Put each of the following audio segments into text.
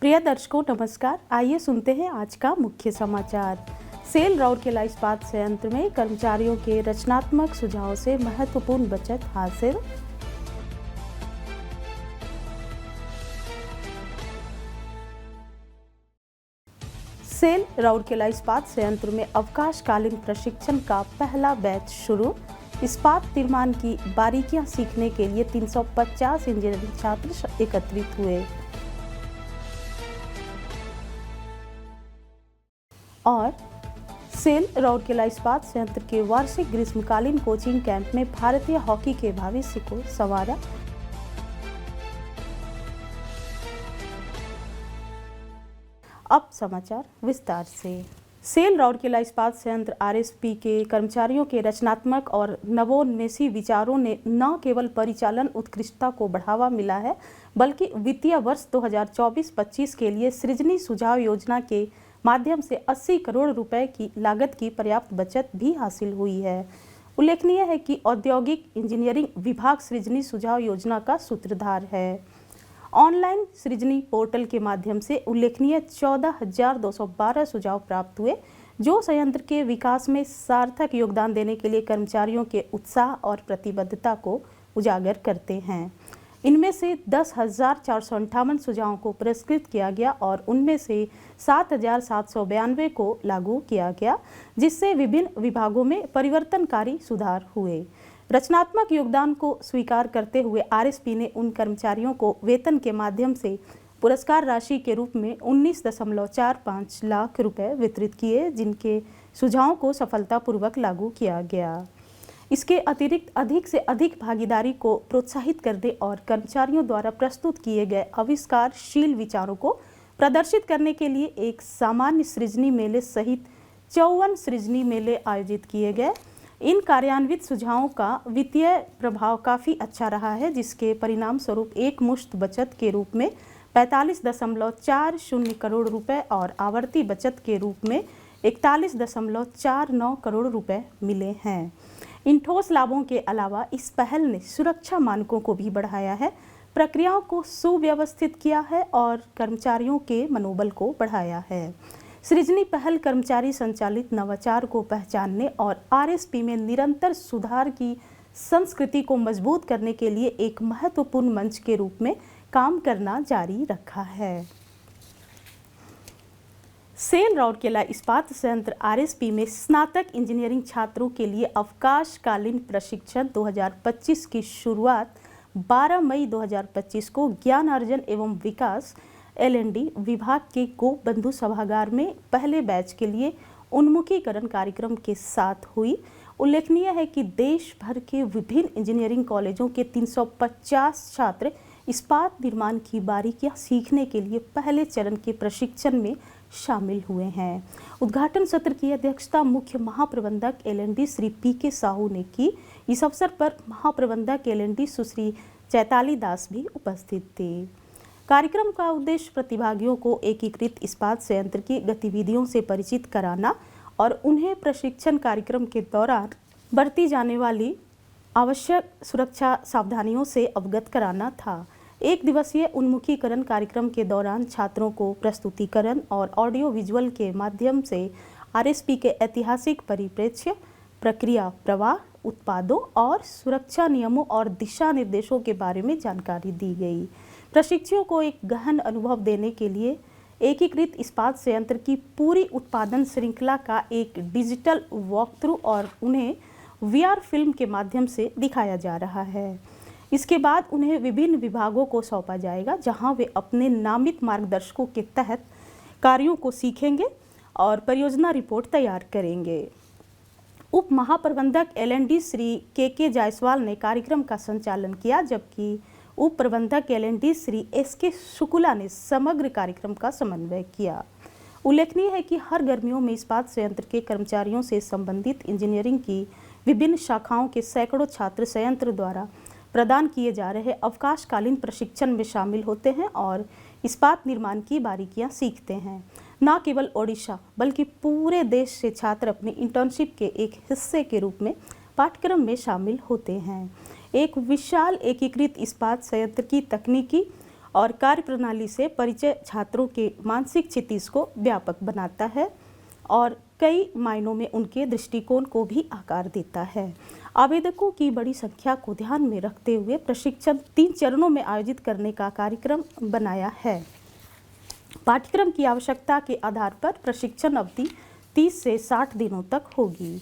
प्रिय दर्शकों नमस्कार। आइए सुनते हैं आज का मुख्य समाचार। सेल राउरकेला इस्पात संयंत्र में कर्मचारियों के रचनात्मक सुझाव से महत्वपूर्ण बचत हासिल। सेल राउरकेला इस्पात संयंत्र में अवकाशकालीन प्रशिक्षण का पहला बैच शुरू। इस्पात निर्माण की बारीकियां सीखने के लिए 350 इंजीनियरिंग छात्र एकत्रित हुए। और सेल राउरकेला इस्पात संयंत्र के वार्षिक ग्रीष्मकालीन कोचिंग कैंप में भारतीय हॉकी के भविष्य को संवारा। अब समाचार विस्तार से। सेल राउरकेला इस्पात संयंत्र आरएसपी के कर्मचारियों के रचनात्मक और नवोन्मेषी विचारों ने न केवल परिचालन उत्कृष्टता को बढ़ावा मिला है, बल्कि वित्तीय वर्ष 2024-25 के लिए सृजनी सुझाव योजना के माध्यम से 80 करोड़ रुपए की लागत की पर्याप्त बचत भी हासिल हुई है। उल्लेखनीय है कि औद्योगिक इंजीनियरिंग विभाग सृजनी सुझाव योजना का सूत्रधार है। ऑनलाइन सृजनी पोर्टल के माध्यम से उल्लेखनीय 14,212 सुझाव प्राप्त हुए, जो संयंत्र के विकास में सार्थक योगदान देने के लिए कर्मचारियों के उत्साह और प्रतिबद्धता को उजागर करते हैं। इनमें से 10,458 सुझावों को पुरस्कृत किया गया और उनमें से 7,792 को लागू किया गया, जिससे विभिन्न विभागों में परिवर्तनकारी सुधार हुए। रचनात्मक योगदान को स्वीकार करते हुए आरएसपी ने उन कर्मचारियों को वेतन के माध्यम से पुरस्कार राशि के रूप में 19.45 लाख रुपए वितरित किए, जिनके सुझावों को सफलतापूर्वक लागू किया गया। इसके अतिरिक्त अधिक से अधिक भागीदारी को प्रोत्साहित करने और कर्मचारियों द्वारा प्रस्तुत किए गए आविष्कारशील विचारों को प्रदर्शित करने के लिए एक सामान्य सृजनी मेले सहित 54 सृजनी मेले आयोजित किए गए। इन कार्यान्वित सुझावों का वित्तीय प्रभाव काफ़ी अच्छा रहा है, जिसके परिणाम स्वरूप एक मुश्त बचत के रूप में 45.40 करोड़ रुपए और आवर्ती बचत के रूप में 41.49 करोड़ रुपए मिले हैं। इन ठोस लाभों के अलावा इस पहल ने सुरक्षा मानकों को भी बढ़ाया है, प्रक्रियाओं को सुव्यवस्थित किया है और कर्मचारियों के मनोबल को बढ़ाया है। सृजनी पहल कर्मचारी संचालित नवाचार को पहचानने और आरएसपी में निरंतर सुधार की संस्कृति को मजबूत करने के लिए एक महत्वपूर्ण मंच के रूप में काम करना जारी रखा है। सेल राउरकेला इस्पात संयंत्र आरएसपी में स्नातक इंजीनियरिंग छात्रों के लिए अवकाशकालीन प्रशिक्षण 2025 की शुरुआत 12 मई 2025 को ज्ञान अर्जन एवं विकास LND विभाग के गोपबंधु सभागार में पहले बैच के लिए उन्मुखीकरण कार्यक्रम के साथ हुई। उल्लेखनीय है कि देश भर के विभिन्न इंजीनियरिंग कॉलेजों के 350 छात्र इस्पात निर्माण की बारीकियां सीखने के लिए पहले चरण के प्रशिक्षण में शामिल हुए हैं। उद्घाटन सत्र की अध्यक्षता मुख्य महाप्रबंधक LND श्री PK साहू ने की। इस अवसर पर महाप्रबंधक LND सुश्री चैताली दास भी उपस्थित थे। कार्यक्रम का उद्देश्य प्रतिभागियों को एकीकृत इस्पात संयंत्र की गतिविधियों से परिचित कराना और उन्हें प्रशिक्षण कार्यक्रम के दौरान बरती जाने वाली आवश्यक सुरक्षा सावधानियों से अवगत कराना था। एक दिवसीय उन्मुखीकरण कार्यक्रम के दौरान छात्रों को प्रस्तुतिकरण और ऑडियो विजुअल के माध्यम से आरएसपी के ऐतिहासिक परिप्रेक्ष्य, प्रक्रिया प्रवाह, उत्पादों और सुरक्षा नियमों और दिशा निर्देशों के बारे में जानकारी दी गई। प्रशिक्षुओं को एक गहन अनुभव देने के लिए एकीकृत इस्पात संयंत्र की पूरी उत्पादन श्रृंखला का एक डिजिटल वॉकथ्रू और उन्हें VR फिल्म के माध्यम से दिखाया जा रहा है। इसके बाद उन्हें विभिन्न विभागों को सौंपा जाएगा, जहां वे अपने नामित मार्गदर्शकों के तहत कार्यों को सीखेंगे और परियोजना रिपोर्ट तैयार करेंगे। उप महाप्रबंधक LND श्री KK जायसवाल ने कार्यक्रम का संचालन किया, जबकि उप प्रबंधक LND श्री SK शुक्ला ने समग्र कार्यक्रम का समन्वय किया। उल्लेखनीय है कि हर गर्मियों में इस्पात संयंत्र के कर्मचारियों से संबंधित इंजीनियरिंग की विभिन्न शाखाओं के सैकड़ों छात्र संयंत्र द्वारा प्रदान किए जा रहे अवकाशकालीन प्रशिक्षण में शामिल होते हैं और इस्पात निर्माण की बारीकियां सीखते हैं। न केवल ओडिशा बल्कि पूरे देश से छात्र अपने इंटर्नशिप के एक हिस्से के रूप में पाठ्यक्रम में शामिल होते हैं। एक विशाल एकीकृत इस्पात संयंत्र की तकनीकी और कार्यप्रणाली से परिचय छात्रों के मानसिक क्षितिज को व्यापक बनाता है और कई मायनों में उनके दृष्टिकोण को भी आकार देता है। आवेदकों की बड़ी संख्या को ध्यान में रखते हुए प्रशिक्षण 3 चरणों में आयोजित करने का कार्यक्रम बनाया है। पाठ्यक्रम की आवश्यकता के आधार पर प्रशिक्षण अवधि 30 से 60 दिनों तक होगी।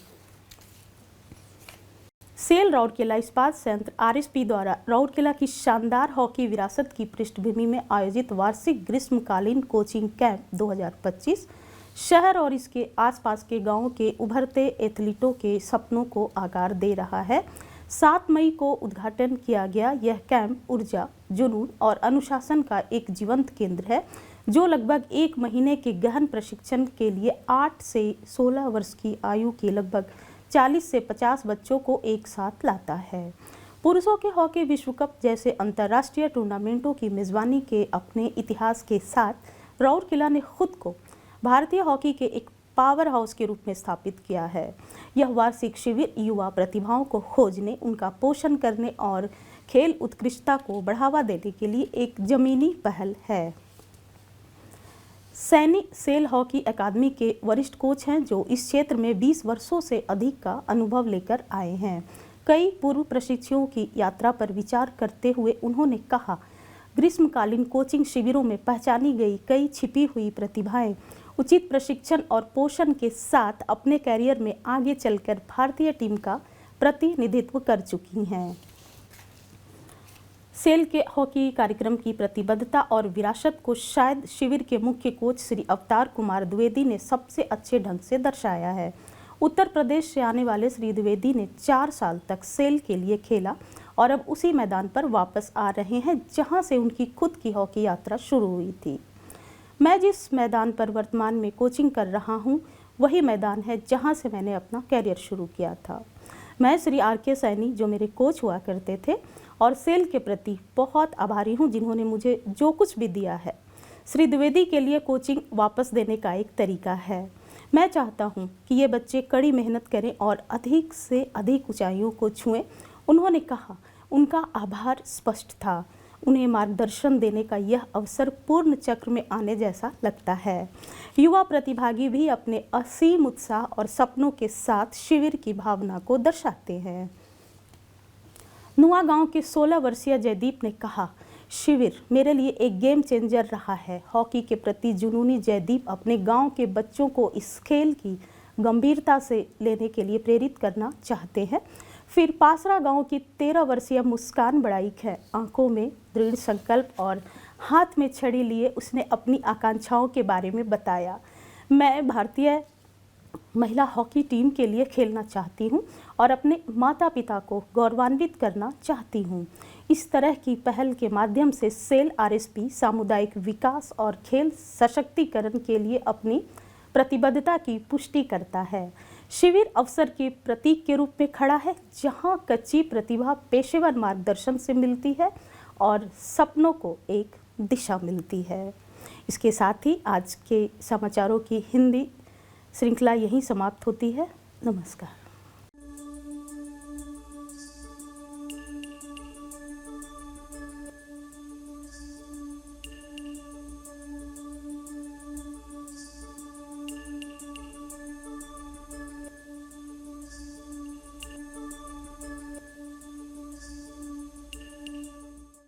सेल राउरकेला इस्पात संयंत्र आरएसपी द्वारा राउरकेला की शानदार हॉकी विरासत की पृष्ठभूमि में आयोजित वार्षिक ग्रीष्मकालीन कोचिंग कैंप 2025 शहर और इसके आसपास के गांवों के उभरते एथलीटों के सपनों को आकार दे रहा है। 7 मई को उद्घाटन किया गया यह कैंप ऊर्जा, जुनून और अनुशासन का एक जीवंत केंद्र है, जो लगभग 1 महीने के गहन प्रशिक्षण के लिए 8 से 16 वर्ष की आयु के लगभग 40 से 50 बच्चों को एक साथ लाता है। पुरुषों के हॉकी विश्व कप जैसे अंतर्राष्ट्रीय टूर्नामेंटों की मेजबानी के अपने इतिहास के साथ राउरकेला ने खुद को भारतीय हॉकी के एक पावर हाउस के रूप में स्थापित किया है। यह वार्षिक शिविर युवा प्रतिभाओं को खोजने, उनका पोषण करने और खेल उत्कृष्टता को बढ़ावा देने के लिए एक जमीनी पहल है। सैनी सेल हॉकी अकादमी के वरिष्ठ कोच हैं जो इस क्षेत्र में 20 वर्षों से अधिक का अनुभव लेकर आए हैं। कई पूर्व प्रशिक्षुओं की यात्रा पर विचार करते हुए उन्होंने कहा, ग्रीष्मकालीन कोचिंग शिविरों में पहचानी गई कई छिपी हुई प्रतिभाएं उचित प्रशिक्षण और पोषण के साथ अपने कैरियर में आगे चलकर भारतीय टीम का प्रतिनिधित्व कर चुकी हैं। सेल के हॉकी कार्यक्रम की प्रतिबद्धता और विरासत को शायद शिविर के मुख्य कोच श्री अवतार कुमार द्विवेदी ने सबसे अच्छे ढंग से दर्शाया है। उत्तर प्रदेश से आने वाले श्री द्विवेदी ने 4 साल तक सेल के लिए खेला और अब उसी मैदान पर वापस आ रहे हैं जहां से उनकी खुद की हॉकी यात्रा शुरू हुई थी। मैं जिस मैदान पर वर्तमान में कोचिंग कर रहा हूं, वही मैदान है जहां से मैंने अपना कैरियर शुरू किया था। मैं श्री आर.के. सैनी जो मेरे कोच हुआ करते थे और सेल के प्रति बहुत आभारी हूं जिन्होंने मुझे जो कुछ भी दिया है। श्री द्विवेदी के लिए कोचिंग वापस देने का एक तरीका है। मैं चाहता हूं कि ये बच्चे कड़ी मेहनत करें और अधिक से अधिक ऊंचाइयों को छुएं। उन्होंने कहा, उनका आभार स्पष्ट था। उन्हें मार्गदर्शन देने का यह अवसर पूर्ण चक्र में आने जैसा लगता है। युवा प्रतिभागी भी अपने असीम उत्साह और सपनों के साथ शिविर की भावना को दर्शाते हैं। नुआ गांव के 16 वर्षीय जयदीप ने कहा, शिविर मेरे लिए एक गेम चेंजर रहा है। हॉकी के प्रति जुनूनी जयदीप अपने गांव के बच्चों को इस खेल की गंभीरता से लेने के लिए प्रेरित करना चाहते हैं। फिर पासरा गांव की 13 वर्षीय मुस्कान बड़ाइक है। आंखों में दृढ़ संकल्प और हाथ में छड़ी लिए उसने अपनी आकांक्षाओं के बारे में बताया। मैं भारतीय महिला हॉकी टीम के लिए खेलना चाहती हूं और अपने माता पिता को गौरवान्वित करना चाहती हूं। इस तरह की पहल के माध्यम से सेल आरएसपी सामुदायिक विकास और खेल सशक्तिकरण के लिए अपनी प्रतिबद्धता की पुष्टि करता है। शिविर अवसर के प्रतीक के रूप में खड़ा है, जहां कच्ची प्रतिभा पेशेवर मार्गदर्शन से मिलती है और सपनों को एक दिशा मिलती है। इसके साथ ही आज के समाचारों की हिंदी श्रृंखला यहीं समाप्त होती है। नमस्कार।